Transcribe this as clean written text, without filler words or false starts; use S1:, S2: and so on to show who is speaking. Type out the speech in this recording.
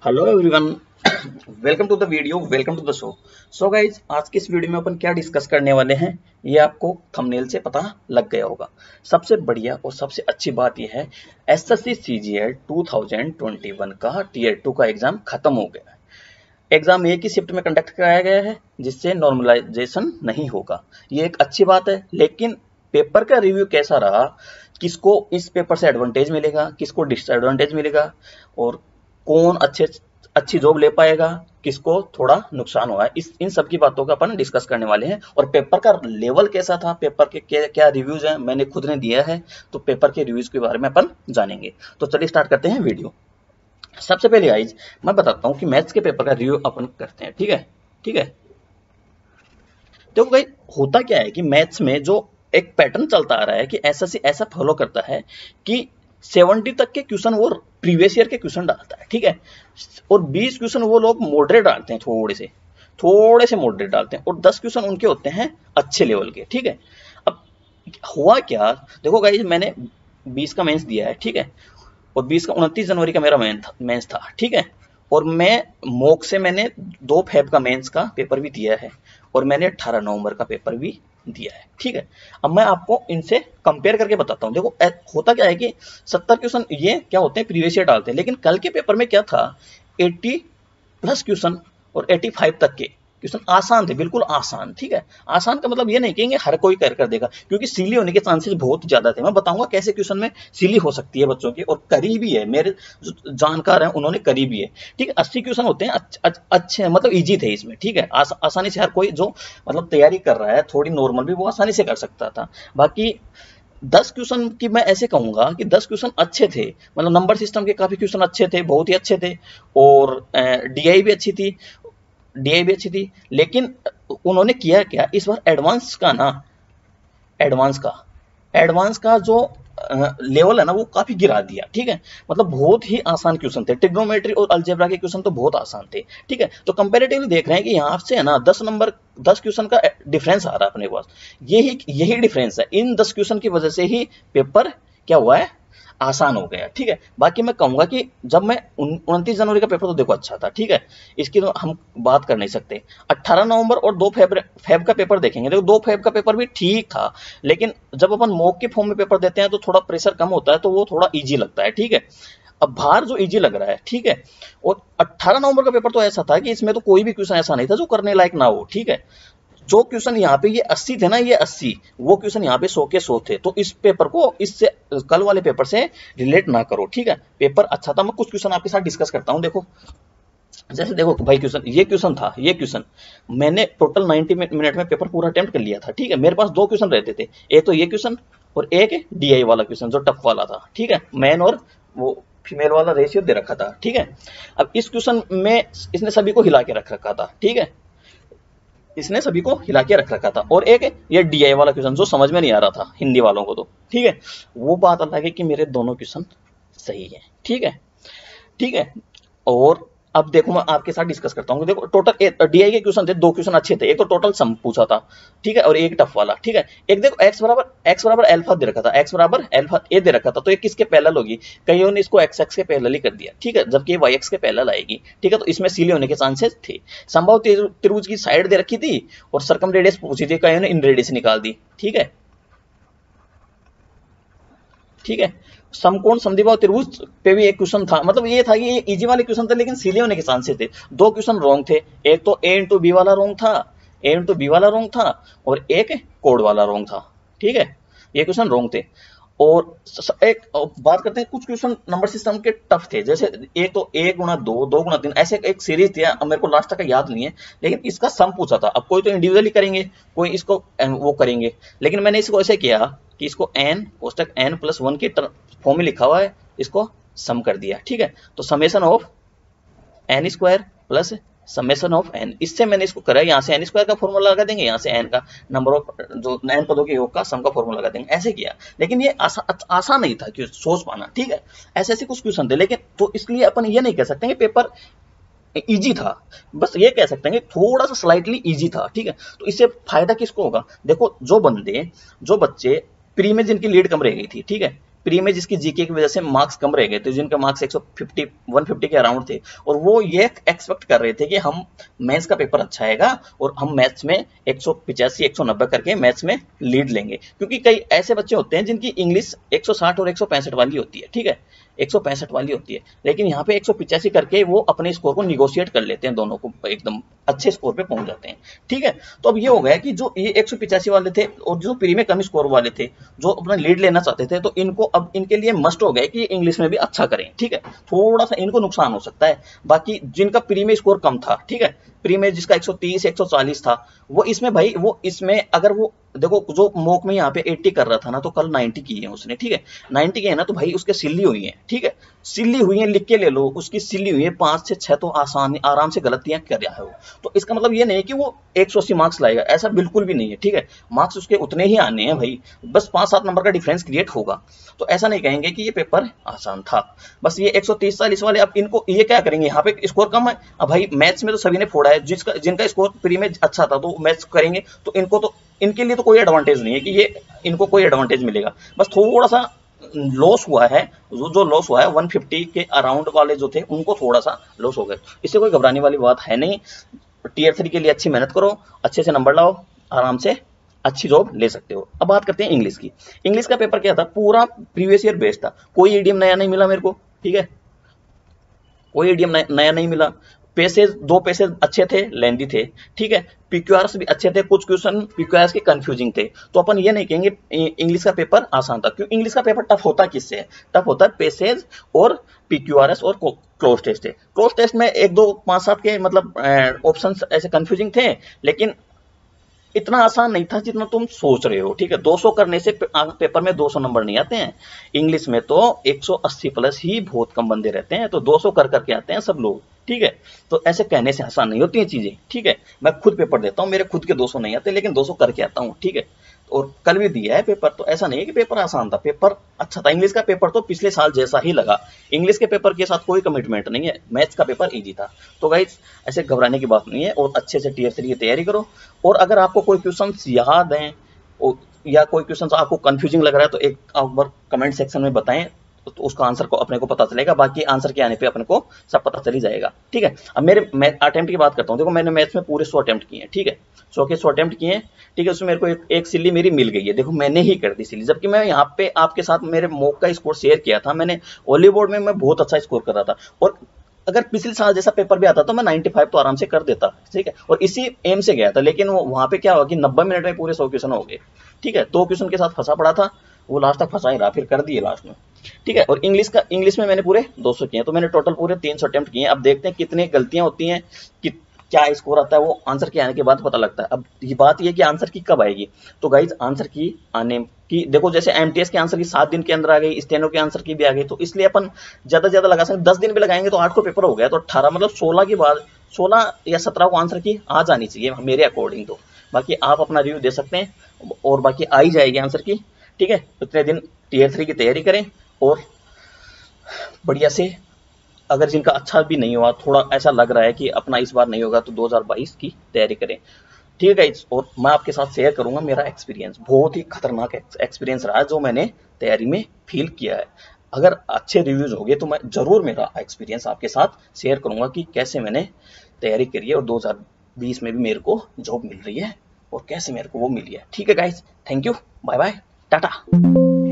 S1: Hello everyone, welcome to the video, welcome to the show. So guys, आज की इस video में अपन क्या डिस्कस करने वाले हैं ये आपको थंबनेल से पता लग गया होगा। सबसे बढ़िया और सबसे अच्छी बात यह है, एसएससी सीजीएल 2021 का टीयर 2 का एग्जाम खत्म हो गया है। एग्जाम एक ही शिफ्ट में कंडक्ट कराया गया है, जिससे नॉर्मलाइजेशन नहीं होगा। ये एक अच्छी बात है, लेकिन पेपर का रिव्यू कैसा रहा, किसको इस पेपर से एडवांटेज मिलेगा, किसको डिसएडवांटेज मिलेगा, और कौन अच्छी जॉब ले पाएगा, किसको थोड़ा नुकसान हुआ है, इस इन सब की बातों का अपन डिस्कस करने वाले हैं। और पेपर का लेवल कैसा था, पेपर के क्या रिव्यूज हैं, मैंने खुद ने दिया है, तो पेपर के रिव्यूज के बारे में अपन जानेंगे। तो चलिए स्टार्ट करते हैं वीडियो। सबसे पहले गाइज मैं बताता हूं कि मैथ्स के पेपर का रिव्यू अपन करते हैं। ठीक है, ठीक है। तो भाई होता क्या है कि मैथ्स में जो एक पैटर्न चलता आ रहा है कि एसएससी ऐसा फॉलो करता है कि 70 तक के क्वेश्चन वो प्रीवियस ईयर के क्वेश्चन डालता है। ठीक है, और 20 क्वेश्चन वो लोग मॉडरेट डालते हैं, थोड़े से मॉडरेट डालते हैं, और 10 क्वेश्चन उनके होते हैं अच्छे लेवल के। ठीक है, अब हुआ क्या, देखो गाइस, मैंने 20 का मेंस दिया है। ठीक है, और 20 का 29 जनवरी का मेरा मेंस था। ठीक है, और मैं मॉक से मैंने 2 फेब का मेंस का पेपर भी दिया है, और मैंने 18 नवंबर का पेपर भी दिया है। ठीक है, अब मैं आपको इनसे कंपेयर करके बताता हूँ। देखो होता क्या है कि 70 क्वेश्चन ये क्या होते हैं, प्रीवियस ईयर डालते हैं, लेकिन कल के पेपर में क्या था, 80 प्लस क्वेश्चन और 85 तक के क्वेश्चन आसान थे, बिल्कुल आसान। ठीक है, आसान का मतलब ये नहीं कहेंगे हर कोई कर देगा, क्योंकि सिली होने के चांसेस बहुत ज्यादा थे। मैं बताऊंगा कैसे क्वेश्चन में सिली हो सकती है बच्चों की, और करी भी है, मेरे जो जानकार हैं उन्होंने करी भी है। ठीक है, 80 क्वेश्चन होते हैं अच्छे, मतलब इजी थे इसमें। ठीक है, आसानी से हर कोई जो मतलब तैयारी कर रहा है थोड़ी नॉर्मल भी, वो आसानी से कर सकता था। बाकी 10 क्वेश्चन की मैं ऐसे कहूंगा कि 10 क्वेश्चन अच्छे थे, मतलब नंबर सिस्टम के काफी क्वेश्चन अच्छे थे, बहुत ही अच्छे थे, और डीआई भी अच्छी थी, लेकिन उन्होंने किया क्या इस बार, एडवांस का जो लेवल है ना, वो काफी गिरा दिया। ठीक है, मतलब बहुत ही आसान क्वेश्चन थे, ट्रिग्नोमेट्री और अलजेब्रा के क्वेश्चन तो बहुत आसान थे। ठीक है, तो कंपैरेटिवली देख रहे हैं कि यहाँ से है ना 10 क्वेश्चन का डिफरेंस आ रहा है अपने पास। यही डिफरेंस है, इन 10 क्वेश्चन की वजह से ही पेपर क्या हुआ है, आसान हो गया। ठीक है, बाकी मैं कहूंगा कि जब मैं 29 जनवरी का पेपर तो देखो अच्छा था। ठीक है, इसकी तो हम बात कर नहीं सकते। 18 नवंबर और 2 फेब का पेपर देखेंगे, देखो 2 फेब का पेपर भी ठीक था, लेकिन जब अपन मॉक के फॉर्म में पेपर देते हैं तो थोड़ा प्रेशर कम होता है, तो वो थोड़ा इजी लगता है। ठीक है, अब बाहर जो इजी लग रहा है। ठीक है, और 18 नवंबर का पेपर तो ऐसा था कि इसमें तो कोई भी क्वेश्चन ऐसा नहीं था जो करने लायक ना हो। ठीक है, जो क्वेश्चन यहाँ पे ये 80 थे ना, ये 80, वो क्वेश्चन यहाँ पे 100 के 100 थे, तो इस पेपर को इससे कल वाले पेपर से रिलेट ना करो। ठीक है, पेपर अच्छा था, मैं कुछ क्वेश्चन आपके साथ डिस्कस करता हूँ। देखो, जैसे देखो भाई, ये क्वेश्चन मैंने टोटल 90 मिनट में पेपर पूरा अटेम्प्ट कर लिया था। ठीक है, मेरे पास 2 क्वेश्चन रहते थे, एक तो ये क्वेश्चन और एक डीआई वाला क्वेश्चन जो टफ वाला था। ठीक है, मैन और वो फीमेल वाला रेशियो दे रखा था। ठीक है, अब इस क्वेश्चन में इसने सभी को हिला के रख रखा था। ठीक है, इसने सभी को हिला के रख रखा था, और एक ये डीआई वाला क्वेश्चन जो समझ में नहीं आ रहा था हिंदी वालों को, तो ठीक है, वो बात अलग है कि मेरे दोनों क्वेश्चन सही है। ठीक है, ठीक है, और अब देखो मैं आपके साथ डिस्कस करता हूँ। देखो टोटल डीआई के क्वेश्चन थे, 2 क्वेश्चन अच्छे थे, एक तो टोटल सम पूछा था। ठीक है, और एक टफ वाला। ठीक है, एक देखो एक्स बराबर अल्फा दे रखा था, एक्स बराबर अल्फा ए दे रखा था, तो ये किसके पैरेलल होगी, कईयों ने इसको एक्स एक्स के पैरेलल ही कर दिया। ठीक है, जबकि वाई एक्स के पैरेलल आएगी। ठीक है, तो इसमें सीले होने के चांसेस थे। संभव त्रिभुज की साइड दे रखी थी और सरकम रेडियस पूछी थी, कईयों ने इन रेडियस निकाल दी। ठीक है, ठीक है, समकोण समद्विबाहु त्रिभुज पे भी एक क्वेश्चन था, मतलब ये था कि ये इजी वाले क्वेश्चन थे, लेकिन सीले होने के चांसेस थे। 2 क्वेश्चन रॉन्ग थे, एक तो ए इंटू बी वाला रॉन्ग था, और एक कोड वाला रॉन्ग था। ठीक है, ये क्वेश्चन रॉन्ग थे। और एक बात करते हैं, कुछ क्वेश्चन नंबर सिस्टम के टफ थे, जैसे एक तो 1 गुणा 2, 2 गुणा 3, ऐसे एक सीरीज थी, अब मेरे को लास्ट तक याद नहीं है, लेकिन इसका सम पूछा था। अब कोई तो इंडिविजुअली करेंगे, कोई इसको वो करेंगे, लेकिन मैंने इसको ऐसे किया कि इसको n कोष्टक n प्लस 1 की फॉर्म में लिखा हुआ है, इसको सम कर दिया। ठीक है, तो summation of n square plus summation of n, इससे मैंने इसको करा, यहाँ से एन स्क्वायर का फॉर्मूला लगा देंगे, यहाँ से एन का नंबर ऑफ जो एन पदों के योग का सम का फॉर्मूला लगा देंगे, ऐसे किया। लेकिन ये आसान नहीं था कि सोच पाना। ठीक है, ऐसे कुछ क्वेश्चन थे, लेकिन तो इसलिए अपन ये नहीं कह सकते कि पेपर इजी था, बस ये कह सकते हैं कि थोड़ा सा स्लाइटली इजी था। ठीक है, तो इससे फायदा किसको होगा, देखो जो बच्चे प्री में जिनकी लीड कम रह गई थी, ठीक है, प्री में जिसकी जीके की वजह से मार्क्स कम रह गए थे, जिनके मार्क्स 150 150 के अराउंड थे, और वो ये एक्सपेक्ट कर रहे थे कि हम मैथ्स का पेपर अच्छा आएगा और हम मैथ्स में 185 190 करके मैथ्स में लीड लेंगे, क्योंकि कई ऐसे बच्चे होते हैं जिनकी इंग्लिश 160 और 165 वाली होती है, ठीक है, 165 वाली होती है, लेकिन यहाँ पे 185 करके वो अपने स्कोर को निगोशिएट कर लेते हैं, दोनों को एकदम अच्छे स्कोर पे पहुंच जाते हैं, ठीक है। तो अब ये हो गया कि जो ये 185 वाले थे और जो प्री में कम स्कोर वाले थे, जो अपना लीड लेना चाहते थे, तो इनको अब इनके लिए मस्ट हो गया कि इंग्लिश में भी अच्छा करें, ठीक है। थोड़ा सा इनको नुकसान हो सकता है, बाकी जिनका प्री में स्कोर कम था, ठीक है, प्री में जिसका 130 140 था, वो इसमें भाई वो इसमें अगर वो देखो जो मॉक में यहाँ पे 80 कर रहा था ना, तो कल 90 की है उसने, ठीक है, 90 की है ना, तो भाई उसके सिल्ली हुई है, ठीक है, सिल्ली हुई है, लिख के ले लो, उसकी सिल्ली हुई है 5 से 6, तो आसान आराम से गलतियां कर रहा है वो। तो इसका मतलब ये नहीं है कि वो 180 मार्क्स लाएगा, ऐसा बिल्कुल भी नहीं है, ठीक है, मार्क्स उसके उतने ही आने हैं भाई, बस 5-7 नंबर का डिफरेंस क्रिएट होगा। तो ऐसा नहीं कहेंगे कि ये पेपर आसान था, बस ये 130-40 वाले अब इनको ये क्या करेंगे, यहाँ पे स्कोर कम है, अब भाई मैथ्स में तो सभी ने फोड़ा है, जिनका स्कोर प्री में अच्छा था तो मैथ्स करेंगे, तो इनके लिए तो कोई एडवांटेज नहीं है कि ये इनको कोई एडवांटेज मिलेगा, बस थोड़ा सा लॉस हुआ है, जो लॉस हुआ है 150 के अराउंड वाले जो थे उनको थोड़ा सा लॉस हो गए, इससे कोई घबराने वाली बात है नहीं। टीयर 3 के लिए अच्छी मेहनत करो, अच्छे से नंबर लाओ, आराम से अच्छी जॉब ले सकते हो। अब बात करते हैं इंग्लिश की। इंग्लिश का पेपर क्या था, पूरा प्रीवियस ईयर बेस्ड था, कोई ईडीएम नया नहीं मिला मेरे को, ठीक है, कोई ईडीएम नया नहीं मिला, पैसेज 2 पैसेज अच्छे थे, लेंदी थे, ठीक है, पीक्यूआरएस भी अच्छे थे, कुछ क्वेश्चन पीक्यूआरएस के कंफ्यूजिंग थे, तो अपन ये नहीं कहेंगे इंग्लिश का पेपर आसान था, क्यों इंग्लिश का पेपर टफ होता किससे है, टफ होता है पैसेज और पीक्यूआरएस और क्लोज टेस्ट है। क्लोज टेस्ट में 1 2 5 7 के मतलब ऑप्शंस ऐसे कंफ्यूजिंग थे, लेकिन इतना आसान नहीं था जितना तुम सोच रहे हो, ठीक है, 200 करने से पेपर में 200 नंबर नहीं आते हैं, इंग्लिश में तो 180 प्लस ही बहुत कम बंदे रहते हैं, तो 200 कर करके आते हैं सब लोग, ठीक है। तो ऐसे कहने से आसान नहीं होती हैं चीजें, ठीक है, मैं खुद पेपर देता हूँ, मेरे खुद के 200 नहीं आते, लेकिन 200 करके आता हूँ, ठीक है, और कल भी दिया है पेपर, तो ऐसा नहीं है कि पेपर आसान था, पेपर अच्छा था। इंग्लिश का पेपर तो पिछले साल जैसा ही लगा, इंग्लिश के पेपर के साथ कोई कमिटमेंट नहीं है, मैथ्स का पेपर इजी था। तो गाइस ऐसे घबराने की बात नहीं है, और अच्छे से टीयर 3 की तैयारी करो, और अगर आपको कोई क्वेश्चन याद हैं या कोई क्वेश्चन आपको कंफ्यूजिंग लग रहा है, तो एक बार कमेंट सेक्शन में बताएं, तो उसका आंसर को अपने को पता चलेगा, बाकी आंसर के आने पे अपने को सब पता चल ही जाएगा, ठीक है। अब मैं अटेम्प्ट की बात करता हूँ, देखो मैंने मैथ्स में पूरे 100 अटेम्प्ट किए हैं, ठीक है, 100 के 100 अटेम्प्ट किए हैं, ठीक है, उसमें मेरे को एक सिल्ली मेरी मिल गई है, देखो मैंने ही कर दी सिल्ली, जबकि मैं यहाँ पे आपके साथ मेरे मॉक का स्कोर शेयर किया था, मैंने ओली बोर्ड में मैं बहुत अच्छा स्कोर कर रहा था, और अगर पिछले साल जैसा पेपर भी आता तो मैं 95 तो आराम से कर देता, ठीक है, और इसी एम से गया था, लेकिन वहां पे क्या हुआ कि 90 मिनट में पूरे 100 क्वेश्चन हो गए, ठीक है, 2 क्वेश्चन के साथ फंसा पड़ा था, वो लास्ट तक फंसा ही रहा, फिर कर दिए लास्ट में, ठीक है। और इंग्लिश में मैंने पूरे 200 किए, तो मैंने टोटल पूरे 300 अटेम्प्ट किए। अब देखते हैं कितनी गलतियां होती हैं, कि क्या स्कोर आता है, वो आंसर के आने के बाद पता लगता है। अब ये बात ये कि आंसर की कब आएगी, तो गाइज आंसर की आने की देखो, जैसे एमटीएस के आंसर की 7 दिन के अंदर आ गई, स्टेनो के आंसर की भी आ गई, तो इसलिए अपन ज्यादा से ज्यादा लगा सकते, 10 दिन भी लगाएंगे तो 8 को पेपर हो गया, तो 18 मतलब 16 की बाद 16 या 17 को आंसर की आ जानी चाहिए मेरे अकॉर्डिंग। तो बाकी आप अपना रिव्यू दे सकते हैं, और बाकी आ ही जाएगी आंसर की, ठीक है। इतने दिन टीयर 3 की तैयारी करें, और बढ़िया से, अगर जिनका अच्छा भी नहीं हुआ, थोड़ा ऐसा लग रहा है कि अपना इस बार नहीं होगा, तो 2022 की तैयारी करें, ठीक है गाइस। और मैं आपके साथ शेयर करूंगा मेरा एक्सपीरियंस, बहुत ही खतरनाक एक्सपीरियंस रहा है जो मैंने तैयारी में फील किया है। अगर अच्छे रिव्यूज हो गए तो मैं जरूर मेरा एक्सपीरियंस आपके साथ शेयर करूंगा कि कैसे मैंने तैयारी करी है, और 2020 में भी मेरे को जॉब मिल रही है, और कैसे मेरे को वो मिली है, ठीक है guys. Thank you, bye bye, Tata.